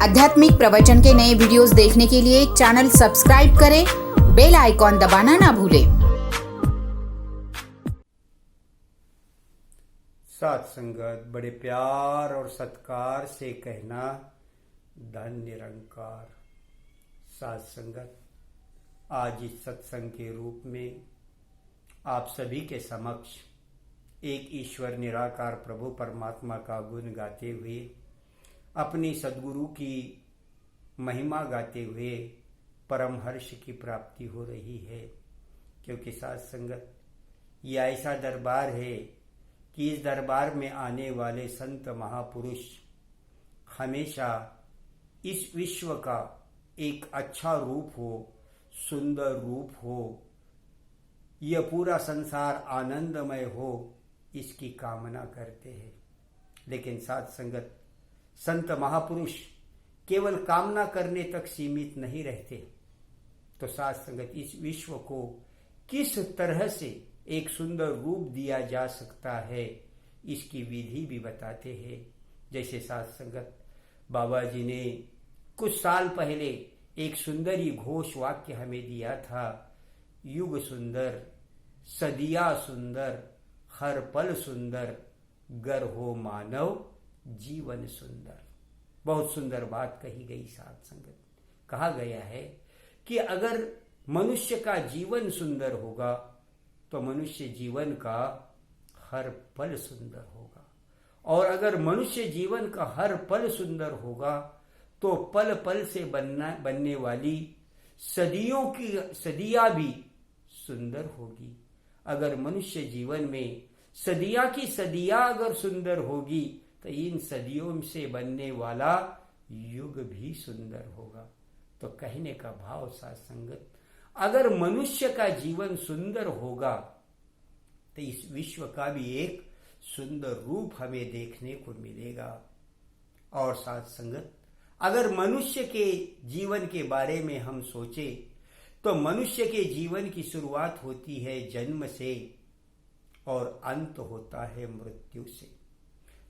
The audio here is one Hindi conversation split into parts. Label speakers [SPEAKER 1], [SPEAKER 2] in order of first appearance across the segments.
[SPEAKER 1] आध्यात्मिक प्रवचन के नए वीडियोस देखने के लिए चैनल सब्सक्राइब करें, बेल आइकॉन दबाना ना भूलें।
[SPEAKER 2] साथ संगत बड़े प्यार और सत्कार से कहना, धन निरंकार। साथ संगत, आज इस सत्संग के रूप में आप सभी के समक्ष एक ईश्वर निराकार प्रभु परमात्मा का गुण गाते हुए, अपनी सद्गुरु की महिमा गाते हुए परम हर्ष की प्राप्ति हो रही है। क्योंकि साथ संगत, यह ऐसा दरबार है कि इस दरबार में आने वाले संत महापुरुष हमेशा इस विश्व का एक अच्छा रूप हो, सुंदर रूप हो, यह पूरा संसार आनंदमय हो, इसकी कामना करते हैं। लेकिन साथ संगत, संत महापुरुष केवल कामना करने तक सीमित नहीं रहते। तो साथ संगत, इस विश्व को किस तरह से एक सुंदर रूप दिया जा सकता है, इसकी विधि भी बताते हैं। जैसे साथ संगत, बाबा जी ने कुछ साल पहले एक सुंदर ही घोष वाक्य हमें दिया था, युग सुंदर, सदिया सुंदर, हर पल सुंदर, गर हो मानव जीवन सुंदर। बहुत सुंदर बात कही गई। साथ संगत, कहा गया है कि अगर मनुष्य का जीवन सुंदर होगा तो मनुष्य जीवन का हर पल सुंदर होगा, और अगर मनुष्य जीवन का हर पल सुंदर होगा तो पल पल से बनने वाली सदियों की सदियां भी सुंदर होगी। अगर मनुष्य जीवन में सदिया की सदियां अगर सुंदर होगी तो इन सदियों से बनने वाला युग भी सुंदर होगा। तो कहने का भाव साथ संगत, अगर मनुष्य का जीवन सुंदर होगा तो इस विश्व का भी एक सुंदर रूप हमें देखने को मिलेगा। और साथ संगत, अगर मनुष्य के जीवन के बारे में हम सोचे तो मनुष्य के जीवन की शुरुआत होती है जन्म से और अंत होता है मृत्यु से।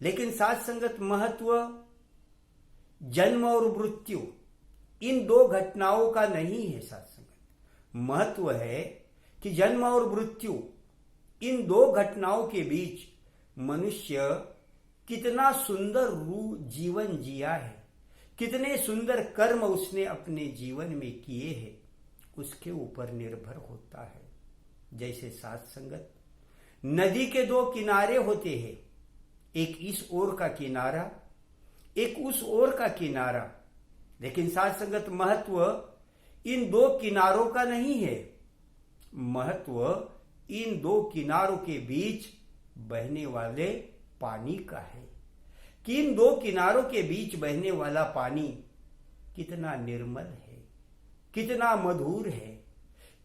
[SPEAKER 2] लेकिन साथ संगत, महत्व जन्म और मृत्यु इन दो घटनाओं का नहीं है। साथ संगत, महत्व है कि जन्म और मृत्यु इन दो घटनाओं के बीच मनुष्य कितना सुंदर जीवन जिया है, कितने सुंदर कर्म उसने अपने जीवन में किए हैं, उसके ऊपर निर्भर होता है। जैसे साथ संगत, नदी के दो किनारे होते हैं, एक इस ओर का किनारा, एक उस ओर का किनारा। लेकिन साथ संगत, महत्व इन दो किनारों का नहीं है, महत्व इन दो किनारों के बीच बहने वाले पानी का है कि इन दो किनारों के बीच बहने वाला पानी कितना निर्मल है, कितना मधुर है,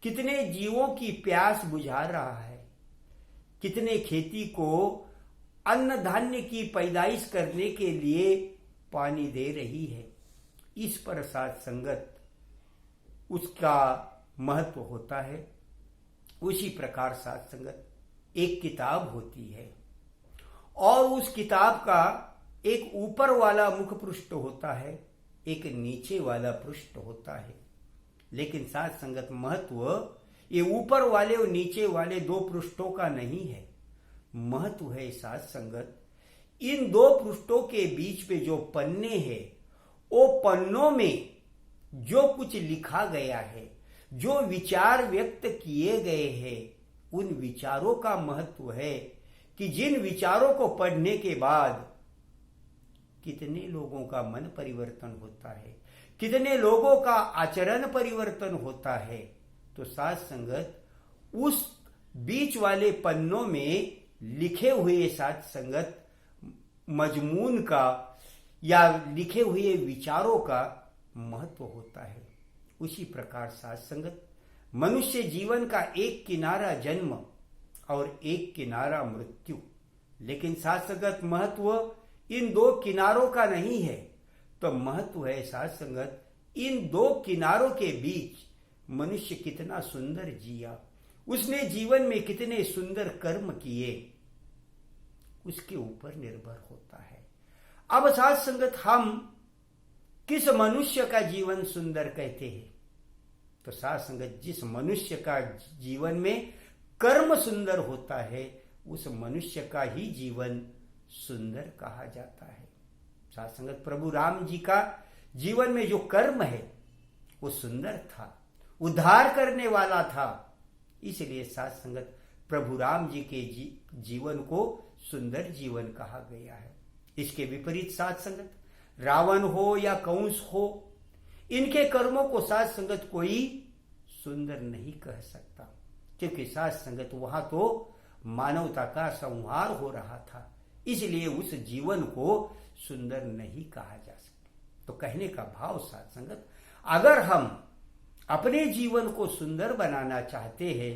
[SPEAKER 2] कितने जीवों की प्यास बुझा रहा है, कितने खेती को अन्न धान्य की पैदाइश करने के लिए पानी दे रही है। इस पर साथ संगत उसका महत्व होता है। उसी प्रकार साथ संगत, एक किताब होती है और उस किताब का एक ऊपर वाला मुख पृष्ठ होता है, एक नीचे वाला पृष्ठ होता है। लेकिन साथ संगत, महत्व ये ऊपर वाले और नीचे वाले दो पृष्ठों का नहीं है, महत्व है साथ संगत इन दो पृष्ठों के बीच पे जो पन्ने हैं, वो पन्नों में जो कुछ लिखा गया है, जो विचार व्यक्त किए गए हैं, उन विचारों का महत्व है कि जिन विचारों को पढ़ने के बाद कितने लोगों का मन परिवर्तन होता है, कितने लोगों का आचरण परिवर्तन होता है। तो साथ संगत, उस बीच वाले पन्नों में लिखे हुए साथ संगत मजमून का या लिखे हुए विचारों का महत्व होता है। उसी प्रकार साथ संगत, मनुष्य जीवन का एक किनारा जन्म और एक किनारा मृत्यु। लेकिन साथ संगत, महत्व इन दो किनारों का नहीं है, तो महत्व है साथ संगत इन दो किनारों के बीच मनुष्य कितना सुंदर जिया, उसने जीवन में कितने सुंदर कर्म किए, उसके ऊपर निर्भर होता है। अब साथ संगत, हम किस मनुष्य का जीवन सुंदर कहते हैं? तो साथ संगत, जिस मनुष्य का जीवन में कर्म सुंदर होता है उस मनुष्य का ही जीवन सुंदर कहा जाता है। साथ संगत, प्रभु राम जी का जीवन में जो कर्म है वो सुंदर था, उद्धार करने वाला था, इसलिए साथ संगत प्रभु राम जी के जीवन को सुंदर जीवन कहा गया है। इसके विपरीत साथ संगत, रावण हो या कंस हो, इनके कर्मों को साथ संगत कोई सुंदर नहीं कह सकता, क्योंकि साथ संगत वहां तो मानवता का संहार हो रहा था, इसलिए उस जीवन को सुंदर नहीं कहा जा सकता। तो कहने का भाव साथ संगत, अगर हम अपने जीवन को सुंदर बनाना चाहते हैं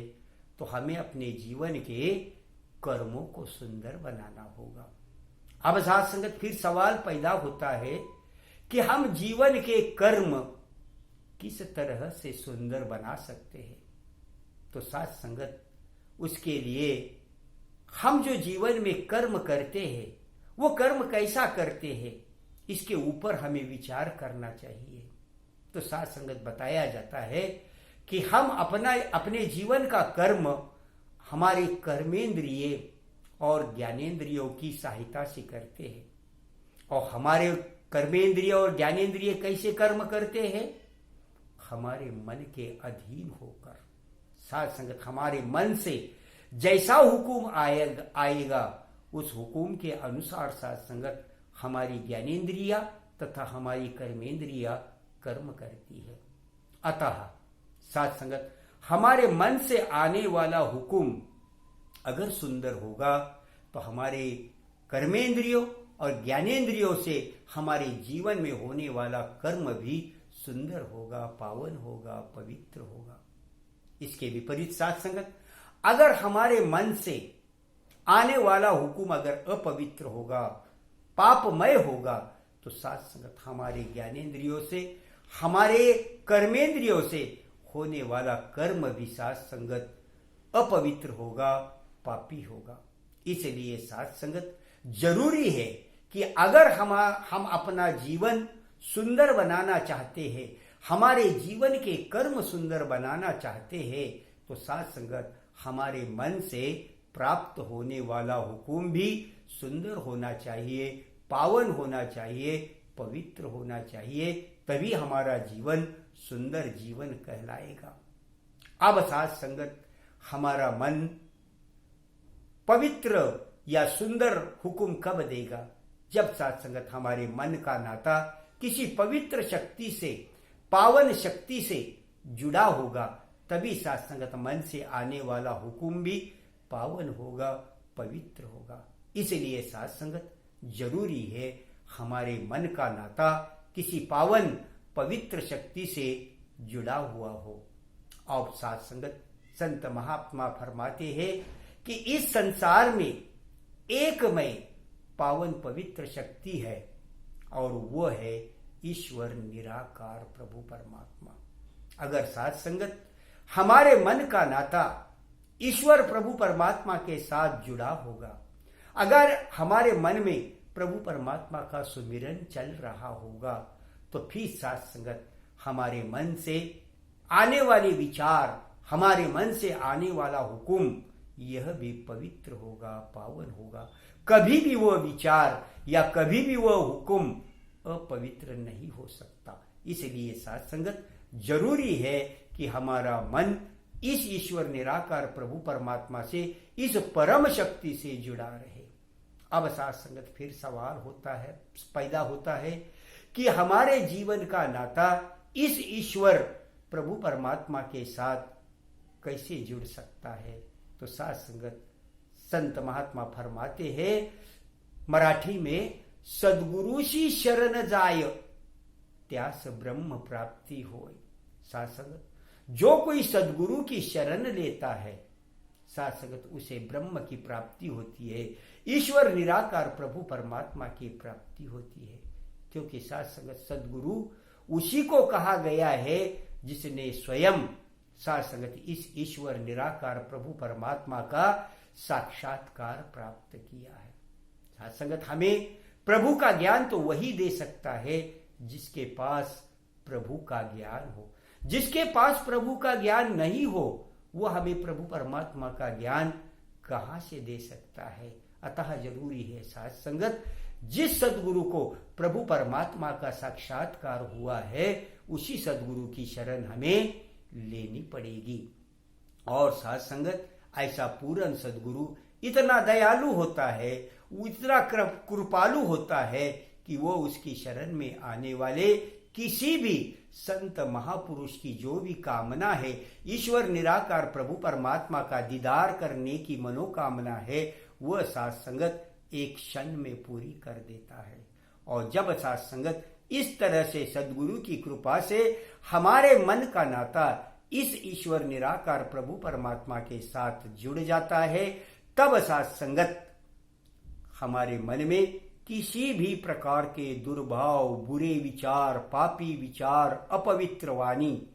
[SPEAKER 2] तो हमें अपने जीवन के कर्मों को सुंदर बनाना होगा। अब साथ संगत फिर सवाल पैदा होता है कि हम जीवन के कर्म किस तरह से सुंदर बना सकते हैं। तो साथ संगत, उसके लिए हम जो जीवन में कर्म करते हैं वो कर्म कैसा करते हैं इसके ऊपर हमें विचार करना चाहिए। तो साथ संगत बताया जाता है कि हम अपने जीवन का कर्म हमारे कर्मेंद्रिय और ज्ञानेंद्रियों की सहायता से करते हैं। और हमारे कर्मेंद्रिय और ज्ञानेंद्रिय कैसे कर्म करते हैं? हमारे मन के अधीन होकर। साथ संगत, हमारे मन से जैसा हुकुम आएगा उस हुकुम के अनुसार साथ संगत हमारी ज्ञानेंद्रिया तथा हमारी कर्मेंद्रिया कर्म करती है। अतः साथ संगत, हमारे मन से आने वाला हुकुम अगर सुंदर होगा तो हमारे कर्मेंद्रियों और ज्ञानेंद्रियों से हमारे जीवन में होने वाला कर्म भी सुंदर होगा, पावन होगा, पवित्र होगा। इसके विपरीत साथ संगत, अगर हमारे मन से आने वाला हुकुम अगर अपवित्र होगा, पापमय होगा, तो साथ संगत हमारे ज्ञानेंद्रियों से, हमारे कर्मेंद्रियों से होने वाला कर्म भी साथ संगत अपवित्र होगा, पापी होगा। इसलिए साथ संगत जरूरी है कि अगर हम अपना जीवन सुंदर बनाना चाहते हैं, हमारे जीवन के कर्म सुंदर बनाना चाहते हैं, तो साथ संगत हमारे मन से प्राप्त होने वाला हुकुम भी सुंदर होना चाहिए, पावन होना चाहिए, पवित्र होना चाहिए, तभी हमारा जीवन सुंदर जीवन कहलाएगा। अब साथ संगत, हमारा मन पवित्र या सुंदर हुकुम कब देगा? जब साथ संगत हमारे मन का नाता किसी पवित्र शक्ति से, पावन शक्ति से जुड़ा होगा, तभी साथ संगत मन से आने वाला हुकुम भी पावन होगा, पवित्र होगा। इसलिए साथ संगत जरूरी है हमारे मन का नाता किसी पावन पवित्र शक्ति से जुड़ा हुआ हो। और साथ संगत संत महात्मा फरमाते हैं कि इस संसार में एकमय पावन पवित्र शक्ति है और वो है ईश्वर निराकार प्रभु परमात्मा। अगर साथ संगत हमारे मन का नाता ईश्वर प्रभु परमात्मा के साथ जुड़ा होगा, अगर हमारे मन में प्रभु परमात्मा का सुमिरन चल रहा होगा, तो फिर साथ संगत हमारे मन से आने वाले विचार, हमारे मन से आने वाला हुकुम, यह भी पवित्र होगा, पावन होगा। कभी भी वो विचार या कभी भी वो हुकुम अपवित्र नहीं हो सकता। इसलिए साथ संगत जरूरी है कि हमारा मन इस ईश्वर निराकार प्रभु परमात्मा से, इस परम शक्ति से जुड़ा रहे। अब साथ संगत फिर सवाल पैदा होता है कि हमारे जीवन का नाता इस ईश्वर प्रभु परमात्मा के साथ कैसे जुड़ सकता है? तो साथ संगत संत महात्मा फरमाते हैं मराठी में, सद्गुरुशी शरण जाय त्यास ब्रह्म प्राप्ति होय। साथ संगत जो कोई सद्गुरु की शरण लेता है, साथ संगत उसे ब्रह्म की प्राप्ति होती है, ईश्वर निराकार प्रभु परमात्मा की प्राप्ति होती है। क्योंकि साथ संगत सद्गुरु उसी को कहा गया है जिसने स्वयं साथ संगत इस ईश्वर निराकार प्रभु परमात्मा का साक्षात्कार प्राप्त किया है। साथ संगत हमें प्रभु का ज्ञान तो वही दे सकता है जिसके पास प्रभु का ज्ञान हो। जिसके पास प्रभु का ज्ञान नहीं हो वो हमें प्रभु परमात्मा का ज्ञान कहां से दे सकता है। अतः जरूरी है साथ संगत, जिस सदगुरु को प्रभु परमात्मा का साक्षात्कार हुआ है उसी सदगुरु की शरण हमें लेनी पड़ेगी। और साथ संगत, ऐसा पूर्ण सदगुरु इतना दयालु होता है, वो इतना कृपालु होता है कि वो उसकी शरण में आने वाले किसी भी संत महापुरुष की जो भी कामना है, ईश्वर निराकार प्रभु परमात्मा का दीदार करने की मनोकामना है, वह साथ संगत एक क्षण में पूरी कर देता है। और जब साथ संगत इस तरह से सदगुरु की कृपा से हमारे मन का नाता इस ईश्वर निराकार प्रभु परमात्मा के साथ जुड़ जाता है, तब साथ संगत हमारे मन में किसी भी प्रकार के दुर्भाव, बुरे विचार, पापी विचार, अपवित्र वाणी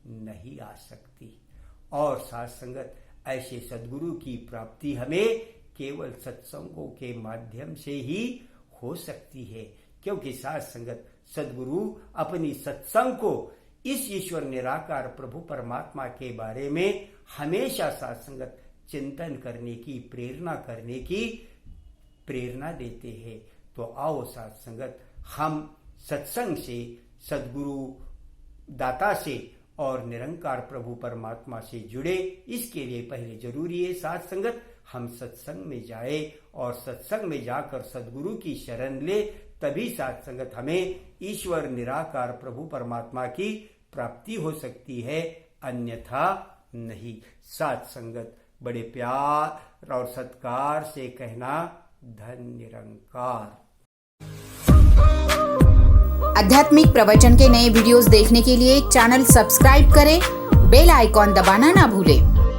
[SPEAKER 2] नहीं आ सकती। और साथ संगत, ऐसे सदगुरु की प्राप्ति हमें केवल सत्संगों के माध्यम से ही हो सकती है, क्योंकि साथ संगत सदगुरु अपनी सत्संग को इस ईश्वर निराकार प्रभु परमात्मा के बारे में हमेशा साथ संगत चिंतन करने की, प्रेरणा करने की प्रेरणा देते हैं। तो आओ साथ संगत, हम सत्संग से, सदगुरु दाता से और निरंकार प्रभु परमात्मा से जुड़े। इसके लिए पहले जरूरी है साथ संगत हम सत्संग में जाए और सत्संग में जाकर सदगुरु की शरण ले, तभी साथ संगत हमें ईश्वर निराकार प्रभु परमात्मा की प्राप्ति हो सकती है, अन्यथा नहीं। साथ संगत, बड़े प्यार और सत्कार से कहना, धन निरंकार।
[SPEAKER 1] आध्यात्मिक प्रवचन के नए वीडियोस देखने के लिए चैनल सब्सक्राइब करें, बेल आइकॉन दबाना ना भूलें।